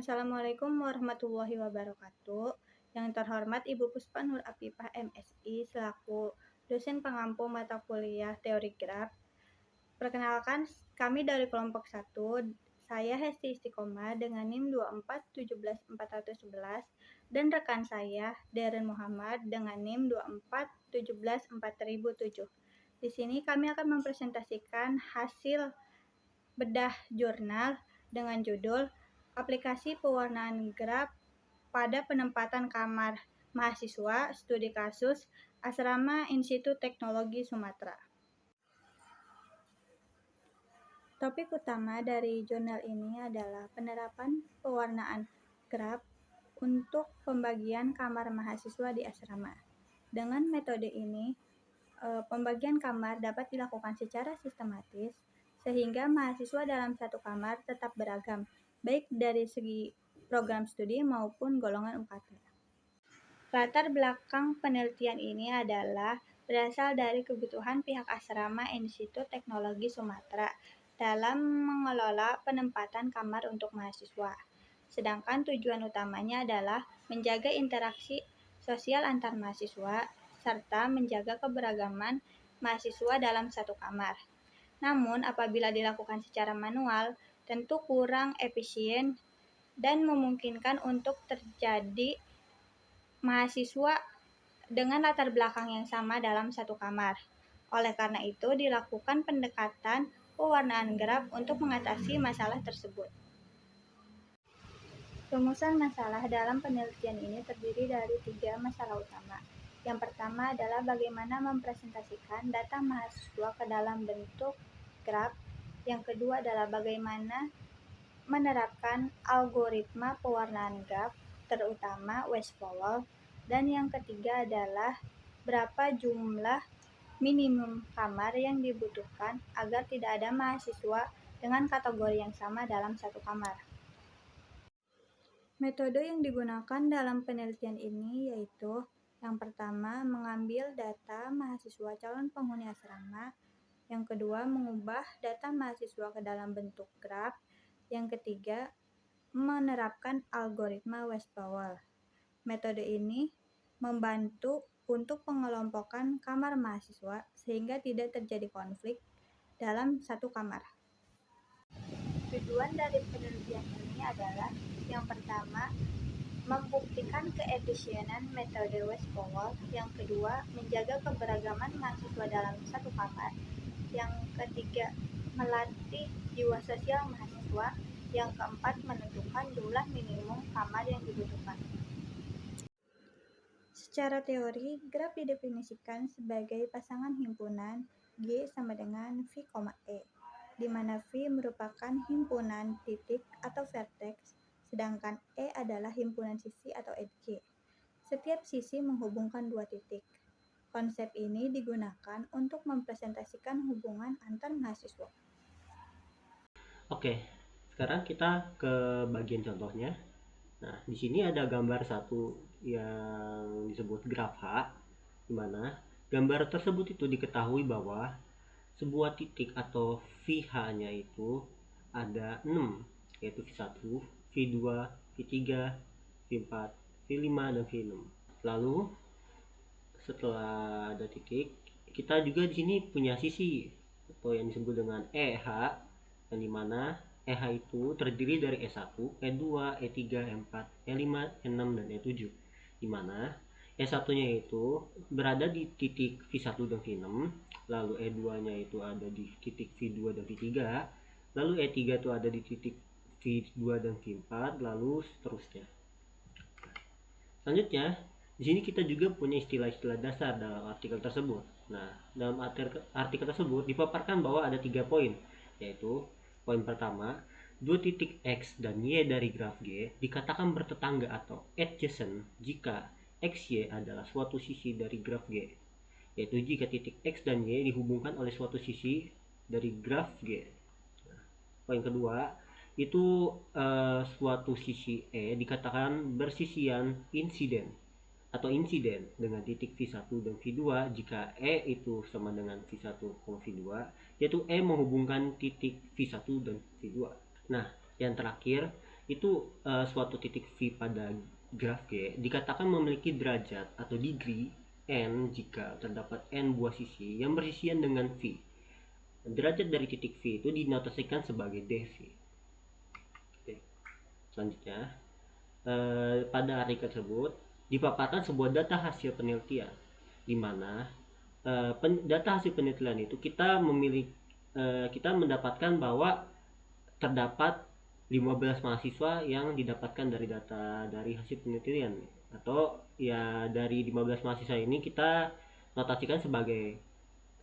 Assalamualaikum warahmatullahi wabarakatuh. Yang terhormat Ibu Puspa Nur Apifah MSI selaku dosen pengampu mata kuliah teori graf. Perkenalkan, kami dari kelompok 1, saya Hesti Istiqomah dengan NIM 2417411 dan rekan saya Deren Muhammad dengan NIM 24174.007. Di sini kami akan mempresentasikan hasil bedah jurnal dengan judul Aplikasi Pewarnaan Graf pada Penempatan Kamar Mahasiswa Studi Kasus Asrama Institut Teknologi Sumatera. Topik utama dari jurnal ini adalah penerapan pewarnaan graf untuk pembagian kamar mahasiswa di asrama. Dengan metode ini, pembagian kamar dapat dilakukan secara sistematis sehingga mahasiswa dalam satu kamar tetap beragam, baik dari segi program studi maupun golongan UKT. Latar belakang penelitian ini adalah berasal dari kebutuhan pihak asrama Institut Teknologi Sumatera dalam mengelola penempatan kamar untuk mahasiswa. Sedangkan tujuan utamanya adalah menjaga interaksi sosial antar mahasiswa serta menjaga keberagaman mahasiswa dalam satu kamar. Namun, apabila dilakukan secara manual, tentu kurang efisien dan memungkinkan untuk terjadi mahasiswa dengan latar belakang yang sama dalam satu kamar. Oleh karena itu, dilakukan pendekatan pewarnaan graf untuk mengatasi masalah tersebut. Rumusan masalah dalam penelitian ini terdiri dari 3 masalah utama. Yang pertama adalah bagaimana mempresentasikan data mahasiswa ke dalam bentuk graf. Yang kedua adalah bagaimana menerapkan algoritma pewarnaan graf, terutama Westphal. Dan yang ketiga adalah berapa jumlah minimum kamar yang dibutuhkan agar tidak ada mahasiswa dengan kategori yang sama dalam satu kamar. Metode yang digunakan dalam penelitian ini yaitu yang pertama, mengambil data mahasiswa calon penghuni asrama. Yang kedua, mengubah data mahasiswa ke dalam bentuk graf. Yang ketiga, menerapkan algoritma Westphal. Metode ini membantu untuk pengelompokan kamar mahasiswa sehingga tidak terjadi konflik dalam satu kamar. Tujuan dari penelitian ini adalah yang pertama, membuktikan keefisienan metode Westphal. Yang kedua, menjaga keberagaman mahasiswa dalam satu kamar. Yang ketiga, melatih jiwa sosial mahasiswa. Yang keempat, menentukan jumlah minimum kamar yang dibutuhkan. Secara teori, graf didefinisikan sebagai pasangan himpunan G sama dengan V, E, di mana V merupakan himpunan titik atau vertex, sedangkan E adalah himpunan sisi atau edge. Setiap sisi menghubungkan dua titik. Konsep ini digunakan untuk mempresentasikan hubungan antar mahasiswa. Oke, sekarang kita ke bagian contohnya. Nah, di sini ada gambar satu yang disebut graf H, di mana gambar tersebut itu diketahui bahwa sebuah titik atau VH-nya itu ada 6, yaitu V1, V2, V3, V4, V5, dan V6. Lalu setelah ada titik, kita juga di sini punya sisi atau yang disebut dengan EH, yang dimana EH itu terdiri dari E1, E2, E3, E4, E5, E6, dan E7, dimana E1-nya itu berada di titik V1 dan V6, lalu E2-nya itu ada di titik V2 dan V3, lalu E3 itu ada di titik V2 dan V4, lalu seterusnya. Selanjutnya, di sini kita juga punya istilah-istilah dasar dalam artikel tersebut. Nah, dalam artikel tersebut dipaparkan bahwa ada 3 poin, yaitu poin pertama, dua titik X dan Y dari graf G dikatakan bertetangga atau adjacent jika XY adalah suatu sisi dari graf G, yaitu jika titik X dan Y dihubungkan oleh suatu sisi dari graf G. Nah, poin kedua, itu suatu sisi E dikatakan bersisian insiden atau insiden dengan titik V1 dan V2 jika E itu sama dengan V1, V2, yaitu E menghubungkan titik V1 dan V2. Nah, yang terakhir itu suatu titik V pada graf G dikatakan memiliki derajat atau degree n jika terdapat n buah sisi yang bersisian dengan V. Derajat dari titik V itu dinotasikan sebagai dV. Oke. Selanjutnya, pada artikel tersebut dipaparkan sebuah data hasil penelitian di mana data hasil penelitian itu kita mendapatkan bahwa terdapat 15 mahasiswa yang didapatkan dari data dari hasil penelitian, atau ya dari 15 mahasiswa ini kita notasikan sebagai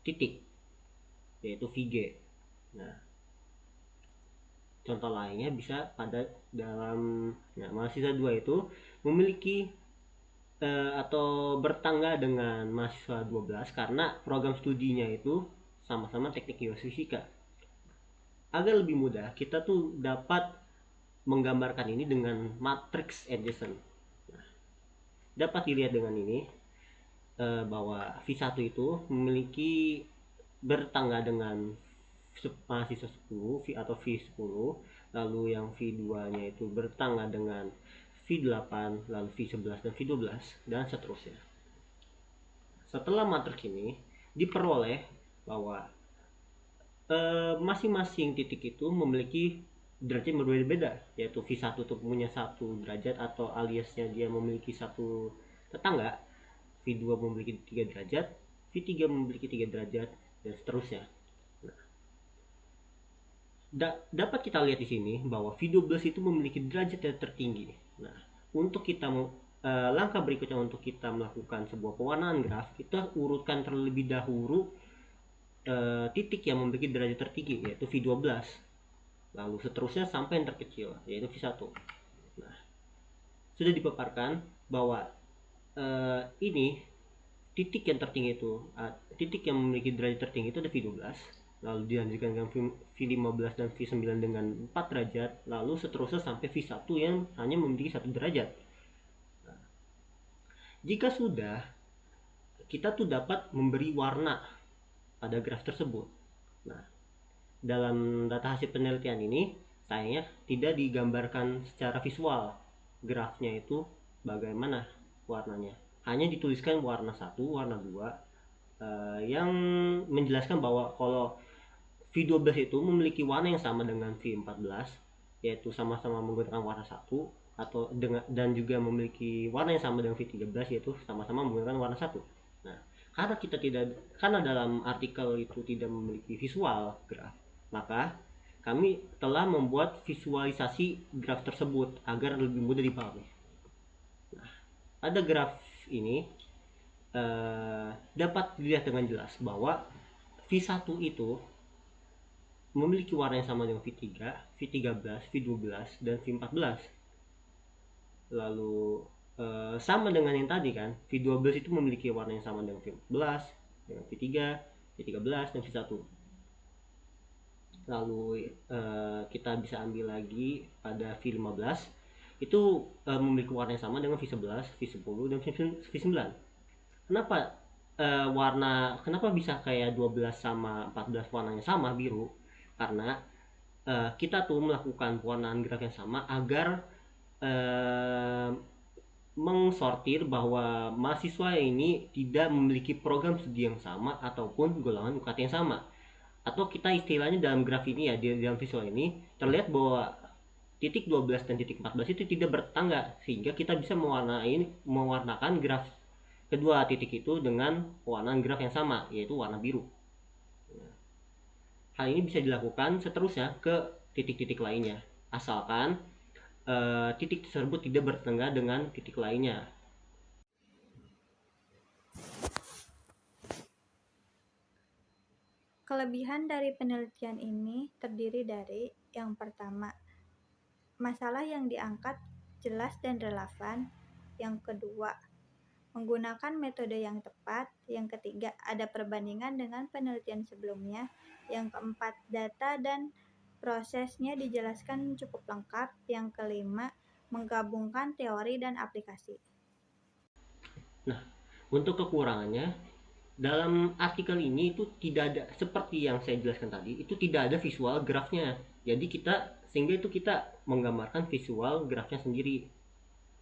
titik, yaitu VG. Nah, contoh lainnya bisa pada dalam mahasiswa 2 itu memiliki atau bertangga dengan mahasiswa 12 karena program studinya itu sama-sama teknik geofisika. Agar lebih mudah, kita tuh dapat menggambarkan ini dengan matrix adjacent. Nah, dapat dilihat dengan ini bahwa V1 itu memiliki bertangga dengan mahasiswa 10 atau V10, lalu yang V2 nya itu bertangga dengan V8, lalu V11 dan V12 dan seterusnya. Setelah matriks ini diperoleh bahwa masing-masing titik itu memiliki derajat yang berbeda-beda, yaitu V1 itu punya 1 derajat atau aliasnya dia memiliki 1 tetangga, V2 memiliki 3 derajat, V3 memiliki 3 derajat, dan seterusnya. Dapat kita lihat di sini bahwa V12 itu memiliki derajat yang tertinggi. Nah, untuk kita langkah berikutnya untuk kita melakukan sebuah pewarnaan graf, kita urutkan terlebih dahulu titik yang memiliki derajat tertinggi, yaitu V12. Lalu seterusnya sampai yang terkecil, yaitu V1. Nah, sudah dipaparkan bahwa ini titik yang tertinggi itu, titik yang memiliki derajat tertinggi itu ada V12, lalu dilanjutkan dengan V15 dan V9 dengan 4 derajat, lalu seterusnya sampai V1 yang hanya memiliki 1 derajat. Nah, jika sudah, kita tuh dapat memberi warna pada graf tersebut. Nah, dalam data hasil penelitian ini sayangnya tidak digambarkan secara visual grafnya itu bagaimana warnanya, hanya dituliskan warna 1, warna 2, yang menjelaskan bahwa kalau V12 itu memiliki warna yang sama dengan V14, yaitu sama-sama menggunakan warna 1, atau dan juga memiliki warna yang sama dengan V13, yaitu sama-sama menggunakan warna 1. Nah, karena dalam artikel itu tidak memiliki visual graf, maka kami telah membuat visualisasi graf tersebut agar lebih mudah dipahami. Nah, pada graf ini dapat dilihat dengan jelas bahwa V1 itu memiliki warna yang sama dengan V3, V13, V12, dan V14. Lalu sama dengan yang tadi kan, V12 itu memiliki warna yang sama dengan V14, dengan V3, V13, dan V1. Lalu kita bisa ambil lagi pada V15, itu memiliki warna yang sama dengan V11, V10, dan V9. Kenapa bisa kayak 12 sama 14 warnanya sama biru? Karena kita tuh melakukan pewarnaan graf yang sama agar mengsortir bahwa mahasiswa ini tidak memiliki program studi yang sama ataupun golongan UKT yang sama. Atau kita istilahnya dalam graf ini ya, di dalam visual ini terlihat bahwa titik 12 dan titik 14 itu tidak bertetangga, sehingga kita bisa mewarnakan graf kedua titik itu dengan pewarnaan graf yang sama, yaitu warna biru. Hal ini bisa dilakukan seterusnya ke titik-titik lainnya, asalkan titik tersebut tidak bertetangga dengan titik lainnya. Kelebihan dari penelitian ini terdiri dari yang pertama, masalah yang diangkat jelas dan relevan. Yang kedua, menggunakan metode yang tepat. Yang ketiga, ada perbandingan dengan penelitian sebelumnya. Yang keempat, data dan prosesnya dijelaskan cukup lengkap. Yang kelima, menggabungkan teori dan aplikasi. Nah, untuk kekurangannya, dalam artikel ini itu tidak ada, seperti yang saya jelaskan tadi, itu tidak ada visual grafnya. Jadi kita sehingga itu kita menggambarkan visual grafnya sendiri.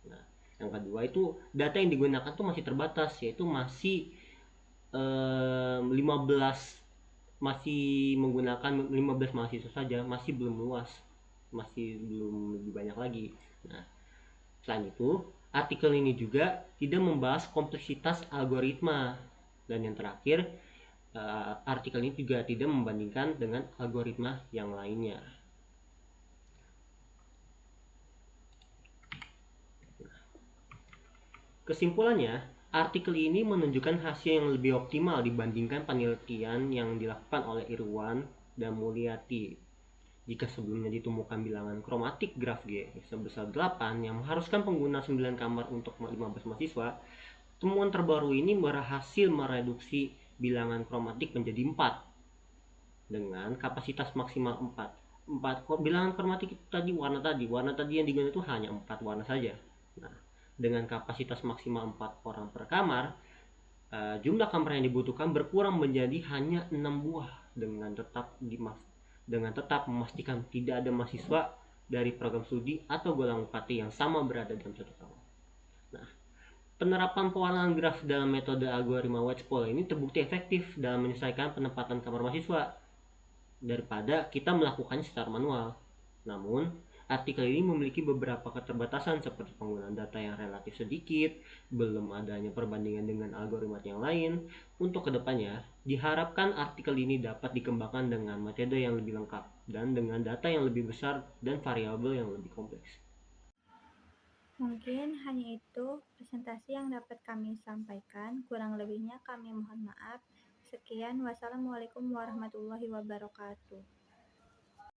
Nah, yang kedua itu data yang digunakan tuh masih terbatas, yaitu masih 15, masih menggunakan 15 mahasiswa saja, masih belum luas, masih belum lebih banyak lagi. Nah, selain itu, artikel ini juga tidak membahas kompleksitas algoritma. Dan yang terakhir, artikel ini juga tidak membandingkan dengan algoritma yang lainnya. Kesimpulannya, artikel ini menunjukkan hasil yang lebih optimal dibandingkan penelitian yang dilakukan oleh Irwan dan Mulyati. Jika sebelumnya ditemukan bilangan kromatik graf G sebesar 8 yang mengharuskan pengguna 9 kamar untuk 15 mahasiswa, temuan terbaru ini berhasil mereduksi bilangan kromatik menjadi 4 dengan kapasitas maksimal 4. Bilangan kromatik itu tadi warna tadi yang digunakan itu hanya 4 warna saja. Nah, dengan kapasitas maksimal 4 orang per kamar, jumlah kamar yang dibutuhkan berkurang menjadi hanya 6 buah dengan tetap memastikan tidak ada mahasiswa dari program studi atau golongan UKT yang sama berada dalam satu kamar. Nah, penerapan pewarnaan graf dalam metode algoritma Wedge-Pol ini terbukti efektif dalam menyelesaikan penempatan kamar mahasiswa daripada kita melakukannya secara manual. Namun, artikel ini memiliki beberapa keterbatasan seperti penggunaan data yang relatif sedikit, belum adanya perbandingan dengan algoritma yang lain. Untuk kedepannya, diharapkan artikel ini dapat dikembangkan dengan metode yang lebih lengkap dan dengan data yang lebih besar dan variabel yang lebih kompleks. Mungkin hanya itu presentasi yang dapat kami sampaikan. Kurang lebihnya kami mohon maaf. Sekian, wassalamualaikum warahmatullahi wabarakatuh.